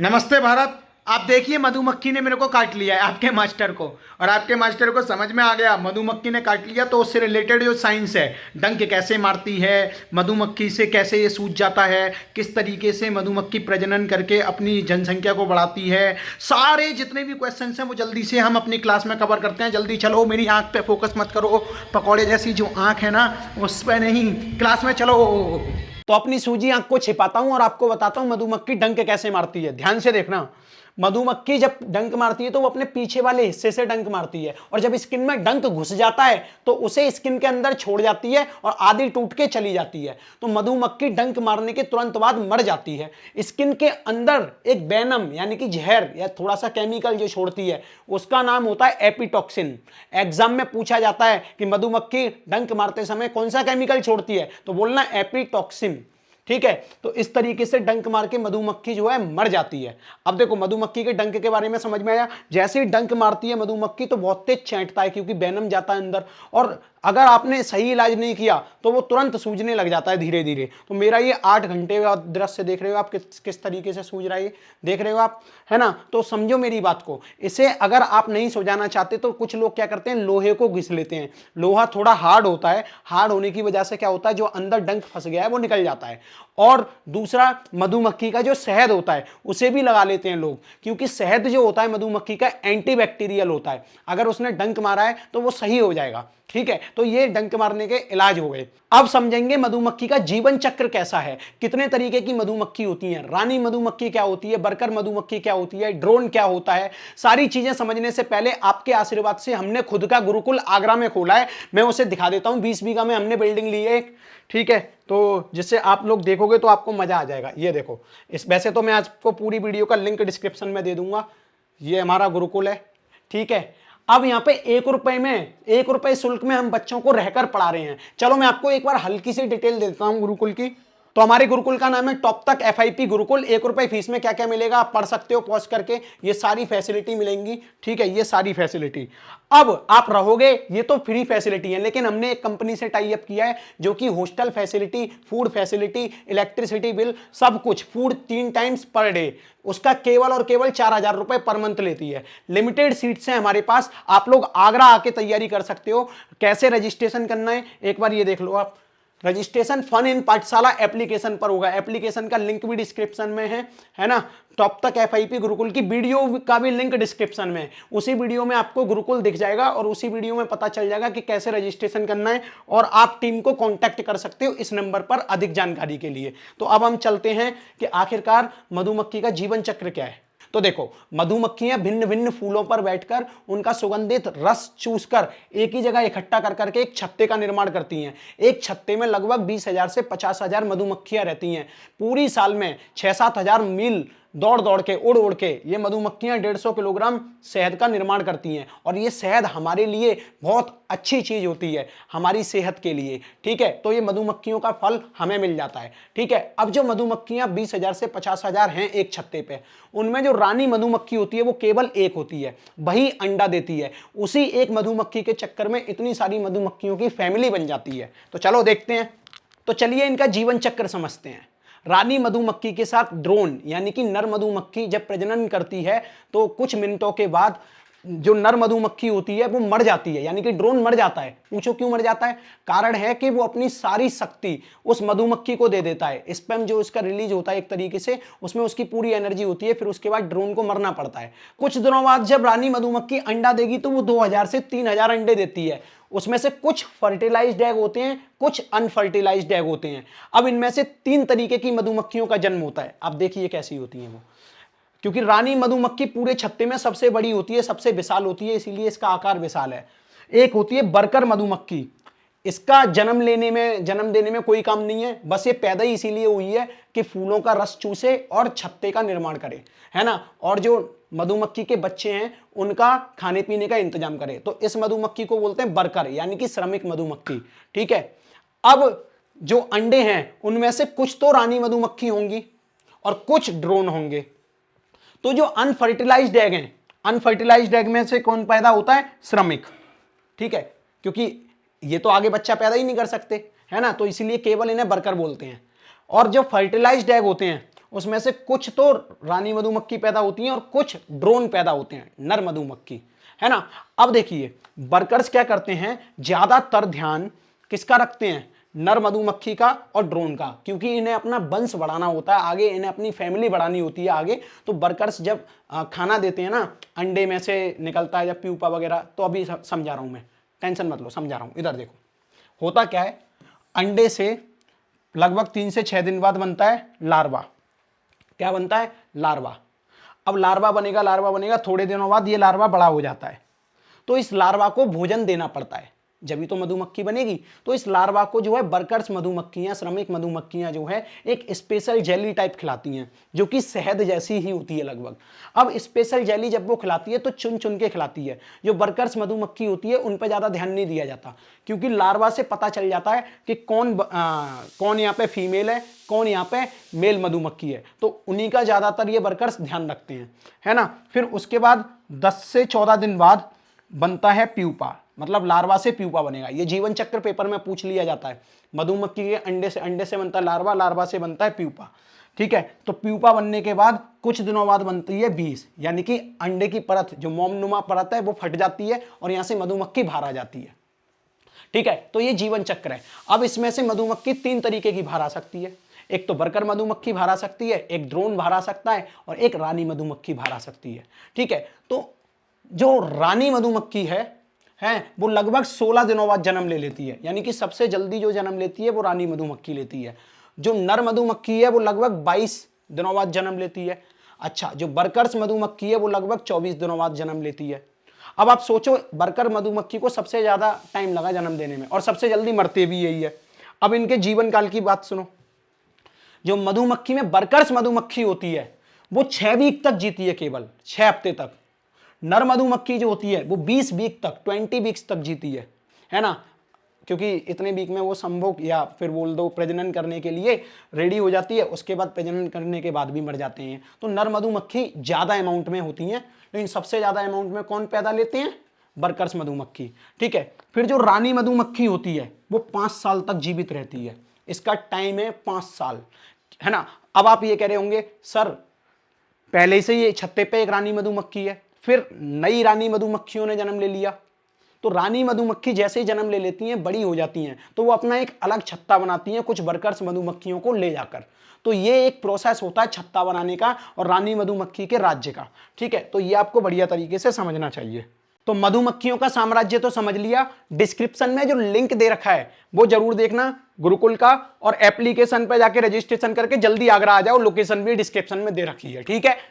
नमस्ते भारत। आप देखिए, मधुमक्खी ने मेरे को काट लिया है, आपके मास्टर को। और आपके मास्टर को समझ में आ गया मधुमक्खी ने काट लिया, तो उससे रिलेटेड जो साइंस है, डंक कैसे मारती है, मधुमक्खी से कैसे ये सूज जाता है, किस तरीके से मधुमक्खी प्रजनन करके अपनी जनसंख्या को बढ़ाती है, सारे जितने भी क्वेश्चन हैं वो जल्दी से हम अपनी क्लास में कवर करते हैं। जल्दी चलो, मेरी आंख पे फोकस मत करो, पकौड़े जैसी जो आंख है ना उस पर नहीं, क्लास में चलो। तो अपनी सूजी आंख को छिपाता हूं और आपको बताता हूं मधुमक्खी डंक कैसे मारती है। ध्यान से देखना, मधुमक्खी जब डंक मारती है तो वो अपने पीछे वाले हिस्से से डंक मारती है, और जब स्किन में डंक घुस जाता है तो उसे स्किन के अंदर छोड़ जाती है और आधी टूट के चली जाती है। तो मधुमक्खी डंक मारने के तुरंत बाद मर जाती है। स्किन के अंदर एक वेनम यानी कि जहर या थोड़ा सा केमिकल जो छोड़ती है, उसका नाम होता है एपिटॉक्सिन। एग्जाम में पूछा जाता है कि मधुमक्खी डंक मारते समय कौन सा केमिकल छोड़ती है, तो बोलना एपिटॉक्सिन। ठीक है, तो इस तरीके से डंक मार के मधुमक्खी जो है मर जाती है। अब देखो, मधुमक्खी के डंक के बारे में समझ में आया। जैसे ही डंक मारती है मधुमक्खी तो बहुत तेज छेंटता है, क्योंकि वेनम जाता है अंदर, और अगर आपने सही इलाज नहीं किया तो वो तुरंत सूजने लग जाता है धीरे धीरे। तो मेरा ये 8 घंटे का दृश्य देख रहे हो आप, किस तरीके से सूज रहा है, देख रहे हो आप, है ना। तो समझो मेरी बात को। इसे अगर आप नहीं सुझाना चाहते तो कुछ लोग क्या करते हैं, लोहे को घिस लेते हैं। लोहा थोड़ा हार्ड होता है, हार्ड होने की वजह से क्या होता है, जो अंदर डंक फंस गया है वो निकल जाता है। और दूसरा, मधुमक्खी का जो शहद होता है उसे भी लगा लेते हैं लोग, क्योंकि शहद जो होता है मधुमक्खी का एंटीबैक्टीरियल होता है। अगर उसने डंक मारा है तो वो सही हो जाएगा। ठीक है, तो ये डंक मारने के इलाज हो गए। अब समझेंगे मधुमक्खी का जीवन चक्र कैसा है, कितने तरीके की मधुमक्खी होती हैं, रानी मधुमक्खी क्या होती है, वर्कर मधुमक्खी क्या होती है, ड्रोन क्या होता है। सारी चीजें समझने से पहले आपके आशीर्वाद से हमने खुद का गुरुकुल आगरा में खोला है। मैं उसे दिखा देता हूं। 20 बीघा में हमने बिल्डिंग ली है एक। ठीक है, तो जिससे आप लोग देखोगे तो आपको मजा आ जाएगा। ये देखो, इस वैसे तो मैं आपको पूरी वीडियो का लिंक डिस्क्रिप्शन में दे दूंगा। ये हमारा गुरुकुल है। ठीक है, अब यहाँ पे 1 रुपए शुल्क में हम बच्चों को रहकर पढ़ा रहे हैं। चलो मैं आपको एक बार हल्की सी डिटेल देता हूँ गुरुकुल की। तो हमारे गुरुकुल का नाम है टॉप तक FIP गुरुकुल। 1 रुपए फीस में क्या क्या मिलेगा आप पढ़ सकते हो पॉज करके, ये सारी फैसिलिटी मिलेंगी। ठीक है, ये सारी फैसिलिटी। अब आप रहोगे, ये तो फ्री फैसिलिटी है, लेकिन हमने एक कंपनी से टाई अप किया है जो कि hostel facility, food facility, electricity bill, सब कुछ, फूड 3 टाइम्स पर डे, उसका केवल और केवल 4,000 रुपए पर मंथ लेती है। लिमिटेड सीट्स हैं हमारे पास। आप लोग आगरा आके तैयारी कर सकते हो। कैसे रजिस्ट्रेशन करना है एक बार ये देख लो आप। रजिस्ट्रेशन फन इन पाठशाला एप्लीकेशन पर होगा। एप्लीकेशन का लिंक भी डिस्क्रिप्शन में है ना। टॉप तक FIP गुरुकुल की वीडियो का भी लिंक डिस्क्रिप्शन में है। उसी वीडियो में आपको गुरुकुल दिख जाएगा और उसी वीडियो में पता चल जाएगा कि कैसे रजिस्ट्रेशन करना है, और आप टीम को कांटेक्ट कर सकते हो इस नंबर पर अधिक जानकारी के लिए। तो अब हम चलते हैं कि आखिरकार मधुमक्खी का जीवन चक्र क्या है। तो देखो, मधुमक्खियां भिन्न भिन्न फूलों पर बैठकर उनका सुगंधित रस चूसकर एक ही जगह इकट्ठा कर करके एक छत्ते का निर्माण करती हैं। एक छत्ते में लगभग 20,000 से 50,000 मधुमक्खियां रहती हैं। पूरी साल में 6-7 हजार मील दौड़ दौड़ के, उड़ उड़ के ये मधुमक्खियां 150 किलोग्राम शहद का निर्माण करती हैं। और ये शहद हमारे लिए बहुत अच्छी चीज होती है, हमारी सेहत के लिए। ठीक है, तो ये मधुमक्खियों का फल हमें मिल जाता है। ठीक है, अब जो मधुमक्खियां 20,000 से 50,000 हैं एक छत्ते पे, उनमें जो रानी मधुमक्खी होती है वो केवल एक होती है, वही अंडा देती है। उसी एक मधुमक्खी के चक्कर में इतनी सारी मधुमक्खियों की फैमिली बन जाती है। तो चलो देखते हैं। तो चलिए इनका जीवन चक्र समझते हैं। रानी मधुमक्खी के साथ ड्रोन यानी कि नर मधुमक्खी जब प्रजनन करती है तो कुछ मिनटों के बाद जो नर मधुमक्खी होती है वो मर जाती है, यानी कि ड्रोन मर जाता है। पूछो क्यों मर जाता है? कारण है कि वो अपनी सारी शक्ति उस मधुमक्खी को दे देता है। स्पर्म जो उसका रिलीज होता है एक तरीके से, उसमें उसकी पूरी एनर्जी होती है, फिर उसके बाद ड्रोन को मरना पड़ता है। कुछ दिनों बाद जब रानी मधुमक्खी अंडा देगी तो वो 2,000 से 3,000 अंडे देती है। उसमें से कुछ फर्टिलाइज्ड एग होते हैं, कुछ अनफर्टिलाइज्ड एग होते हैं। अब इनमें से 3 तरीके की मधुमक्खियों का जन्म होता है। अब देखिए कैसी होती हैं वो, क्योंकि रानी मधुमक्खी पूरे छत्ते में सबसे बड़ी होती है, सबसे विशाल होती है, इसीलिए इसका आकार विशाल है। एक होती है वर्कर मधुमक्खी। इसका जन्म देने में कोई काम नहीं है, बस ये पैदा ही इसीलिए हुई है कि फूलों का रस चूसे और छत्ते का निर्माण करे, है ना, और जो मधुमक्खी के बच्चे हैं उनका खाने पीने का इंतजाम करे। तो इस मधुमक्खी को बोलते हैं वर्कर यानी कि श्रमिक मधुमक्खी। ठीक है, अब जो अंडे हैं उनमें से कुछ तो रानी मधुमक्खी होंगी और कुछ ड्रोन होंगे। तो जो अनफर्टिलाइज्ड एग हैं, अनफर्टिलाइज्ड एग में से कौन पैदा होता है? श्रमिक। ठीक है, क्योंकि ये तो आगे बच्चा पैदा ही नहीं कर सकते, है ना, तो इसलिए केवल इन्हें वर्कर बोलते हैं। और जो फर्टिलाइज्ड एग होते हैं उसमें से कुछ तो रानी मधुमक्खी पैदा होती हैं और कुछ ड्रोन पैदा होते हैं, नर मधुमक्खी, है ना। अब देखिए वर्कर्स क्या करते हैं, ज्यादातर ध्यान किसका रखते हैं, नर मधुमक्खी का और ड्रोन का, क्योंकि इन्हें अपना वंश बढ़ाना होता है आगे, इन्हें अपनी फैमिली बढ़ानी होती है आगे। तो वर्कर्स जब खाना देते हैं ना, अंडे में से निकलता है जब प्यूपा वगैरह, तो अभी समझा रहा हूं मैं, टेंशन मत लो, समझा रहा हूं। इधर देखो होता क्या है, अंडे से लगभग 3 से 6 दिन बाद बनता है लार्वा। क्या बनता है, लार्वा। अब लार्वा बनेगा, थोड़े दिनों बाद ये लार्वा बड़ा हो जाता है। तो इस लार्वा को भोजन देना पड़ता है, जब भी तो मधुमक्खी बनेगी। तो इस लार्वा को जो है वर्कर्स मधुमक्खियां, श्रमिक मधुमक्खियां जो है एक स्पेशल जेली टाइप खिलाती हैं, जो कि शहद जैसी ही होती है लगभग। अब स्पेशल जेली जब वो खिलाती है तो चुन चुन के खिलाती है। जो वर्कर्स मधुमक्खी होती है उन पर ज्यादा ध्यान नहीं दिया जाता, क्योंकि लार्वा से पता चल जाता है कि कौन यहाँ पे फीमेल है, कौन यहाँ पे मेल मधुमक्खी है। तो उन्हीं का ज्यादातर ये वर्कर्स ध्यान रखते हैं, है ना। फिर उसके बाद 10 से 14 दिन बाद बनता है प्यूपा, मतलब लार्वा से प्यूपा बनेगा। ये जीवन चक्र पेपर में पूछ लिया जाता है। मधुमक्खी के अंडे से बनता है लार्वा, लार्वा से बनता है प्यूपा, ठीक है। तो प्यूपा बनने के बाद कुछ दिनों बाद बनती है बीज, यानी कि अंडे की परत, जो मोमनुमा परत है वो फट जाती है और यहां से मधुमक्खी बाहर आ जाती है, ठीक है। तो ये जीवन चक्र है। अब इसमें से मधुमक्खी 3 तरीके की बाहर आ सकती है, एक तो वर्कर मधुमक्खी बाहर आ सकती है, एक ड्रोन बाहर आ सकता है और एक रानी मधुमक्खी बाहर आ सकती है, ठीक है। तो जो रानी मधुमक्खी है वो लगभग 16 दिनों बाद जन्म ले लेती है, यानी कि सबसे जल्दी जो जन्म लेती है वो रानी मधुमक्खी लेती है। जो नर मधुमक्खी है वो लगभग 22 दिनों बाद जन्म लेती है। अच्छा, जो वर्कर्स मधुमक्खी है वो लगभग 24 दिनों बाद जन्म लेती है। अब आप सोचो, वर्कर मधुमक्खी को सबसे ज्यादा टाइम लगा जन्म देने में और सबसे जल्दी मरते भी यही है। अब इनके जीवन काल की बात सुनो। जो मधुमक्खी में वर्कर्स मधुमक्खी होती है वो 6 वीक तक जीती है, केवल 6 हफ्ते तक। नर मधुमक्खी जो होती है वो 20 वीक तक, 20 वीक्स तक जीती है ना, क्योंकि इतने वीक में वो संभोग या फिर बोल दो प्रजनन करने के लिए रेडी हो जाती है। उसके बाद प्रजनन करने के बाद भी मर जाते हैं। तो नर मधुमक्खी ज्यादा अमाउंट में होती हैं, लेकिन सबसे ज्यादा अमाउंट में कौन पैदा लेते हैं, वर्कर्स मधुमक्खी, ठीक है। फिर जो रानी मधुमक्खी होती है वो 5 साल तक जीवित रहती है, इसका टाइम है 5 साल, है ना। अब आप ये कह रहे होंगे सर पहले से ये छत्ते पे एक रानी मधुमक्खी है, फिर नई रानी मधुमक्खियों ने जन्म ले लिया। तो रानी मधुमक्खी जैसे ही जन्म ले लेती हैं, बड़ी हो जाती हैं, तो वो अपना एक अलग छत्ता बनाती हैं कुछ वर्कर्स मधुमक्खियों को ले जाकर। तो ये एक प्रोसेस होता है छत्ता बनाने का और रानी मधुमक्खी के राज्य का, ठीक है। तो ये आपको बढ़िया तरीके से समझना चाहिए। तो मधुमक्खियों का साम्राज्य तो समझ लिया। डिस्क्रिप्शन में जो लिंक दे रखा है वो जरूर देखना गुरुकुल का, और एप्लीकेशन पे जाके रजिस्ट्रेशन करके जल्दी आगरा आ जाओ, लोकेशन भी डिस्क्रिप्शन में दे रखी है, ठीक है।